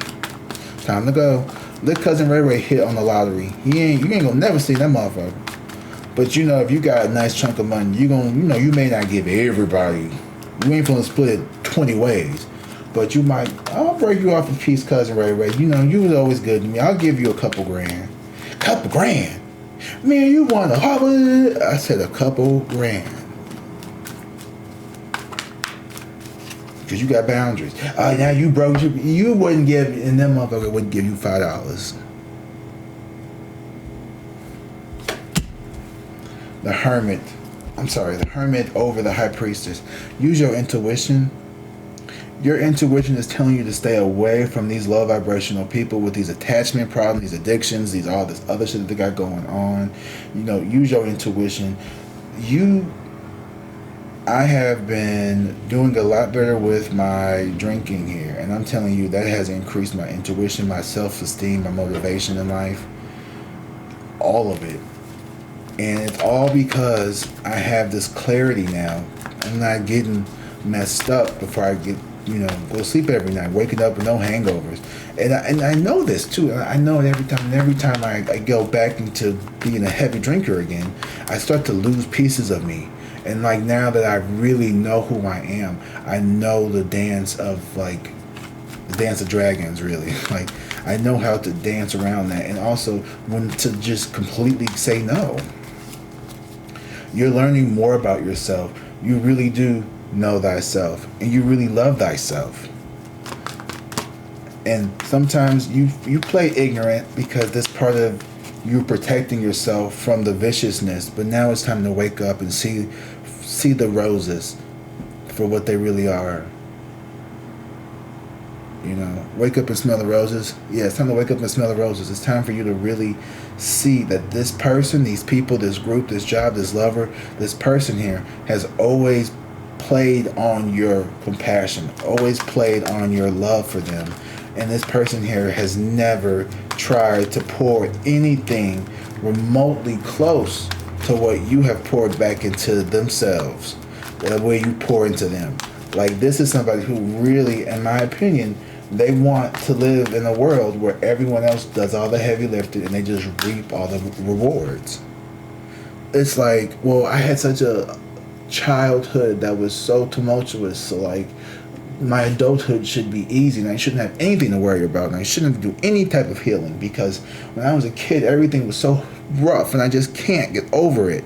[SPEAKER 1] Time to go. Let cousin Ray Ray hit on the lottery. You ain't gonna never see that motherfucker. But you know, if you got a nice chunk of money, you may not give everybody. You ain't gonna split it 20 ways. But you might. I'll break you off a piece, cousin Ray Ray. You know, you was always good to me. I'll give you a couple grand. Couple grand? Man, you want a I said a couple grand. Because you got boundaries. Now you broke. You wouldn't give, and that motherfucker wouldn't give you $5. The Hermit. The Hermit over the High Priestess. Use your intuition. Your intuition is telling you to stay away from these low vibrational people with these attachment problems, these addictions, all this other shit that they got going on. You know, use your intuition. I have been doing a lot better with my drinking here, and I'm telling you that has increased my intuition, my self-esteem, my motivation in life, all of it. And it's all because I have this clarity now. I'm not getting messed up before I get, go to sleep every night, waking up with no hangovers. And I know this too. I know it every time. And every time I go back into being a heavy drinker again, I start to lose pieces of me. And like now that I really know who I am, I know the dance of Dragons, really. Like, I know how to dance around that, and also when to just completely say no. You're learning more about yourself. You really do know thyself, and you really love thyself. And sometimes you play ignorant because that's part of you protecting yourself from the viciousness. But now it's time to wake up and see the roses for what they really are. You know, wake up and smell the roses. Yeah, it's time to wake up and smell the roses. It's time for you to really see that this person, these people, this group, this job, this lover, this person here has always played on your compassion, always played on your love for them. And this person here has never tried to pour anything remotely close to what you have poured back into themselves, the way you pour into them. Like, this is somebody who really, in my opinion, they want to live in a world where everyone else does all the heavy lifting and they just reap all the rewards. It's like, well, I had such a childhood that was so tumultuous, so like my adulthood should be easy and I shouldn't have anything to worry about and I shouldn't do any type of healing because when I was a kid everything was so rough and I just can't get over it.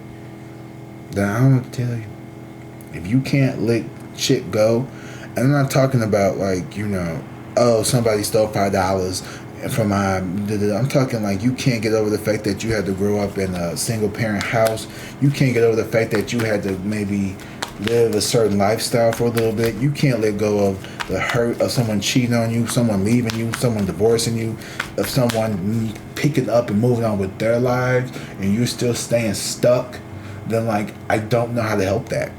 [SPEAKER 1] Then I'm gonna tell you, if you can't let shit go, and I'm not talking about like, you know, oh, somebody stole $5 from my, I'm talking like you can't get over the fact that you had to grow up in a single parent house. You can't get over the fact that you had to maybe live a certain lifestyle for a little bit. You can't let go of the hurt of someone cheating on you, someone leaving you, someone divorcing you, of someone picking up and moving on with their lives and you're still staying stuck. Then like, I don't know how to help that.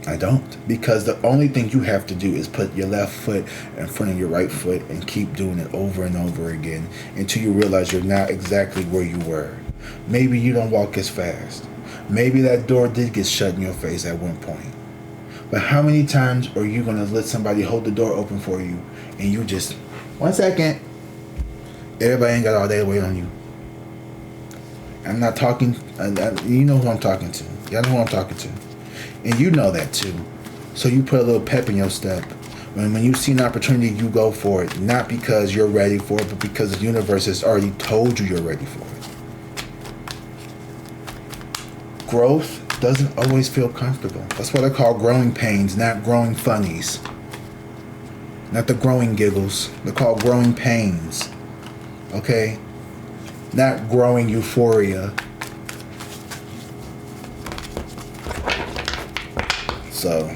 [SPEAKER 1] I don't, because the only thing you have to do is put your left foot in front of your right foot and keep doing it over and over again until you realize you're not exactly where you were. Maybe you don't walk as fast. Maybe that door did get shut in your face at one point. But how many times are you going to let somebody hold the door open for you and you just, 1 second, everybody ain't got all day to wait on you. I'm not talking, you know who I'm talking to. Y'all know who I'm talking to. And you know that too. So you put a little pep in your step. When you see an opportunity, you go for it. Not because you're ready for it, but because the universe has already told you you're ready for it. Growth doesn't always feel comfortable. That's what I call growing pains, not growing funnies. Not the growing giggles. They're called growing pains. Okay? Not growing euphoria. So,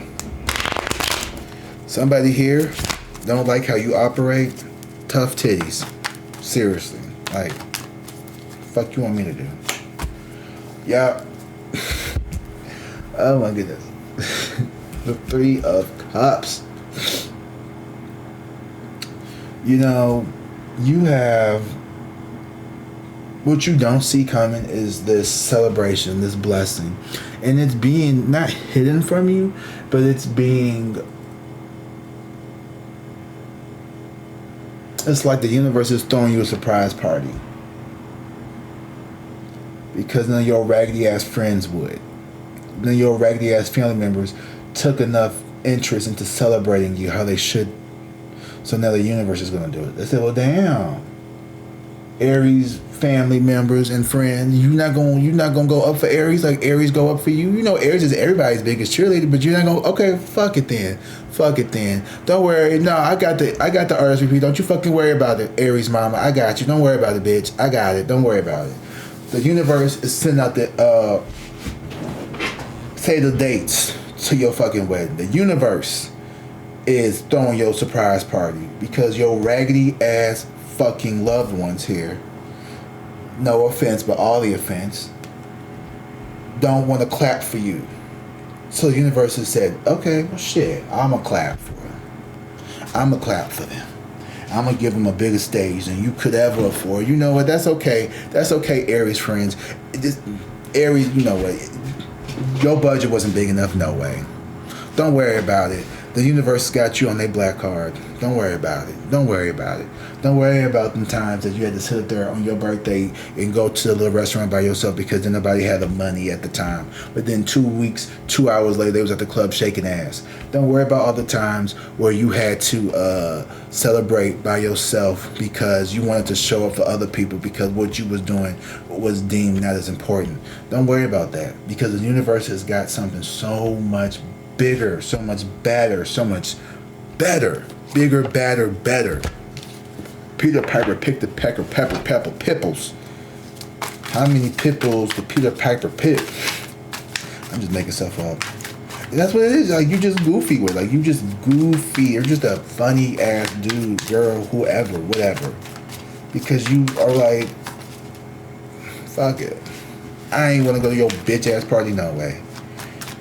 [SPEAKER 1] somebody here don't like how you operate. Tough titties. Seriously. Like, fuck you want me to do? Yeah. Oh my goodness. The 3 of Cups. You know, you have, what you don't see coming is this celebration, this blessing. And it's being not hidden from you, but it's like the universe is throwing you a surprise party. Because none of your raggedy ass friends would. None of your raggedy ass family members took enough interest into celebrating you how they should. So now the universe is going to do it. They said, well, damn, Aries family members and friends, you're not gonna go up for Aries like Aries go up for you. You know Aries is everybody's biggest cheerleader, but you're not gonna. Okay, fuck it then. Don't worry. No, I got the RSVP. Don't you fucking worry about it, Aries mama. I got you. Don't worry about it, bitch. I got it. Don't worry about it. The universe is sending out the say the dates to your fucking wedding. The universe is throwing your surprise party because your raggedy ass fucking loved ones here, no offense, but all the offense, don't want to clap for you. So the universe has said, okay, well shit, I'm going to clap for them. I'm going to clap for them. I'm going to give them a bigger stage than you could ever afford. You know what? That's okay. That's okay, Aries friends. Aries, you know what? Your budget wasn't big enough, no way. Don't worry about it. The universe got you on their black card. Don't worry about it. Don't worry about it. Don't worry about them times that you had to sit there on your birthday and go to the little restaurant by yourself because then nobody had the money at the time. But then 2 hours later, they was at the club shaking ass. Don't worry about all the times where you had to celebrate by yourself because you wanted to show up for other people because what you was doing was deemed not as important. Don't worry about that because the universe has got something so much bigger, so much better, so much better. Bigger, badder, better. Peter Piper picked the pecker, pepper, pipples. How many pipples did Peter Piper pick? I'm just making stuff up. And that's what it is. Like, you just goofy with. Like, you just goofy. You're just a funny ass dude, girl, whoever, whatever. Because you are like, fuck it. I ain't gonna go to your bitch ass party, no way.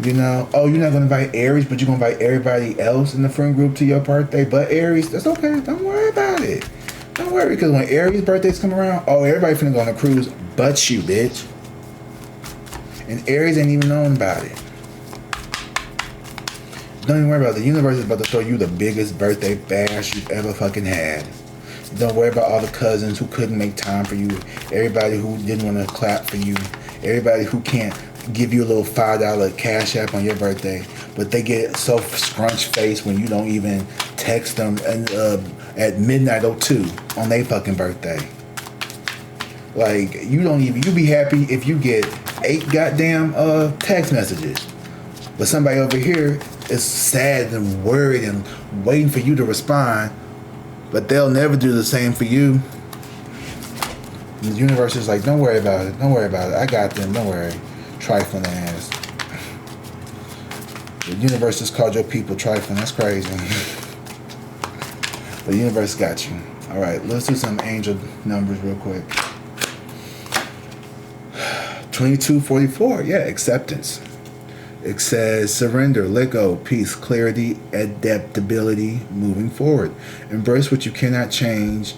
[SPEAKER 1] You know, oh, you're not going to invite Aries, but you're going to invite everybody else in the friend group to your birthday but Aries. That's okay. Don't worry about it. Don't worry, because when Aries' birthdays come around, oh, everybody finna go on a cruise but you, bitch. And Aries ain't even knowing about it. Don't even worry about it. The universe is about to throw you the biggest birthday bash you've ever fucking had. Don't worry about all the cousins who couldn't make time for you. Everybody who didn't want to clap for you. Everybody who can't give you a little $5 cash app on your birthday, but they get so scrunch faced when you don't even text them at midnight 02 on their fucking birthday. Like, you be happy if you get 8 goddamn text messages, but somebody over here is sad and worried and waiting for you to respond, but they'll never do the same for you. And the universe is like, don't worry about it. Don't worry about it. I got them. Don't worry. Trifling ass. The universe just called your people trifling. That's crazy. The universe got you. All right, let's do some angel numbers real quick. 2244. Yeah, acceptance. It says surrender, let go, peace, clarity, adaptability, moving forward. Embrace what you cannot change.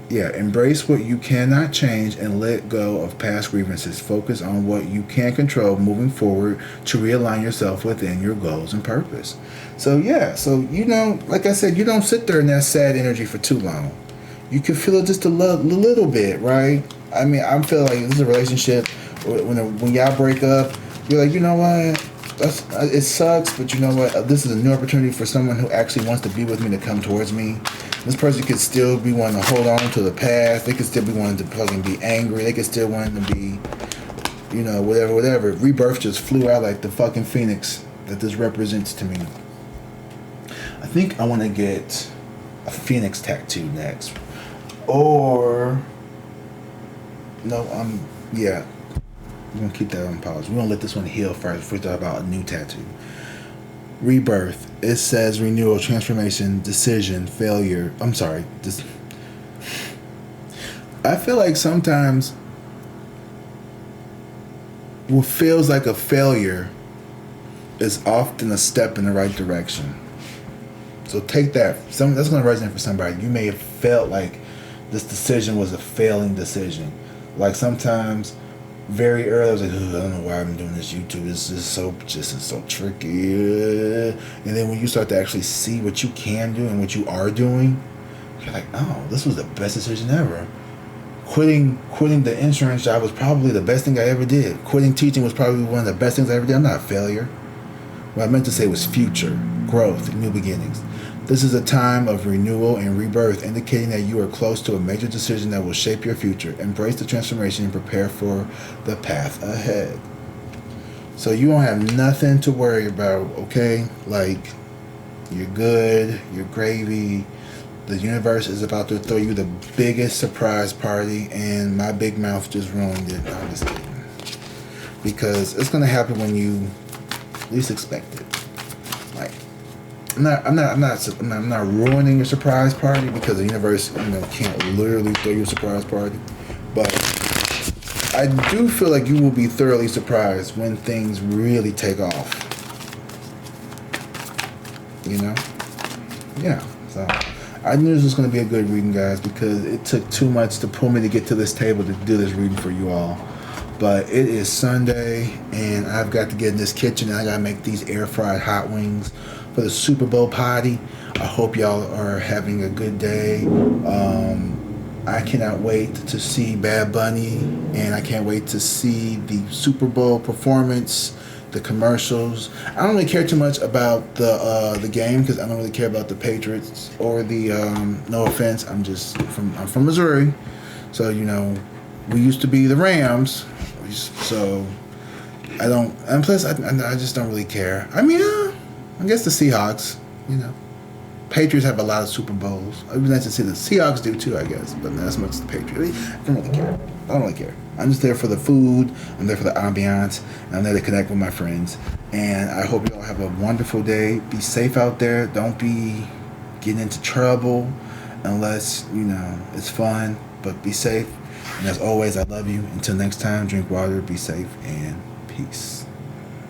[SPEAKER 1] Yeah, embrace what you cannot change and let go of past grievances. Focus on what you can control moving forward to realign yourself within your goals and purpose. So yeah, you know, like I said, you don't sit there in that sad energy for too long. You can feel it just a little bit, right? I mean, I feel like this is a relationship when y'all break up, you're like, you know what? It sucks, but you know what? This is a new opportunity for someone who actually wants to be with me to come towards me. This person could still be wanting to hold on to the past. They could still be wanting to fucking be angry. They could still want to be, you know, whatever. Rebirth just flew out like the fucking phoenix that this represents to me. I think I want to get a phoenix tattoo next. Or, no, yeah. We're going to keep that on pause. We're going to let this one heal first before we talk about a new tattoo. Rebirth. It says renewal, transformation, decision, failure. I'm sorry. I feel like sometimes what feels like a failure is often a step in the right direction. So take that. That's going to resonate for somebody. You may have felt like this decision was a failing decision. Like sometimes very early, I was like, I don't know why I'm doing this YouTube. This is so tricky. And then when you start to actually see what you can do and what you are doing, you're like, oh, this was the best decision ever. Quitting the insurance job was probably the best thing I ever did. Quitting teaching was probably one of the best things I ever did. I'm not a failure. What I meant to say was future, growth, new beginnings. This is a time of renewal and rebirth, indicating that you are close to a major decision that will shape your future. Embrace the transformation and prepare for the path ahead. So you don't have nothing to worry about, okay? Like, you're good, you're gravy. The universe is about to throw you the biggest surprise party, and my big mouth just ruined it. No, I'm just kidding. Because it's going to happen when you least expect it. Like, I'm not ruining your surprise party because the universe, you know, can't literally throw you a surprise party. But I do feel like you will be thoroughly surprised when things really take off. You know? Yeah. So I knew this was going to be a good reading, guys, because it took too much to pull me to get to this table to do this reading for you all. But it is Sunday, and I've got to get in this kitchen, and I got to make these air-fried hot wings. for the Super Bowl party. I hope y'all are having a good day. I cannot wait to see Bad Bunny, and I can't wait to see the Super Bowl performance, the commercials. I don't really care too much about the game because I don't really care about the Patriots or the no offense. I'm from Missouri, so we used to be the Rams, so I don't. And plus, I just don't really care. I mean, I guess the Seahawks, Patriots have a lot of Super Bowls. It would be nice to see the Seahawks do too, I guess, but not as much as the Patriots. I don't really care. I don't really care. I'm just there for the food. I'm there for the ambiance. And I'm there to connect with my friends. And I hope you all have a wonderful day. Be safe out there. Don't be getting into trouble unless, it's fun. But be safe. And as always, I love you. Until next time, drink water, be safe, and peace.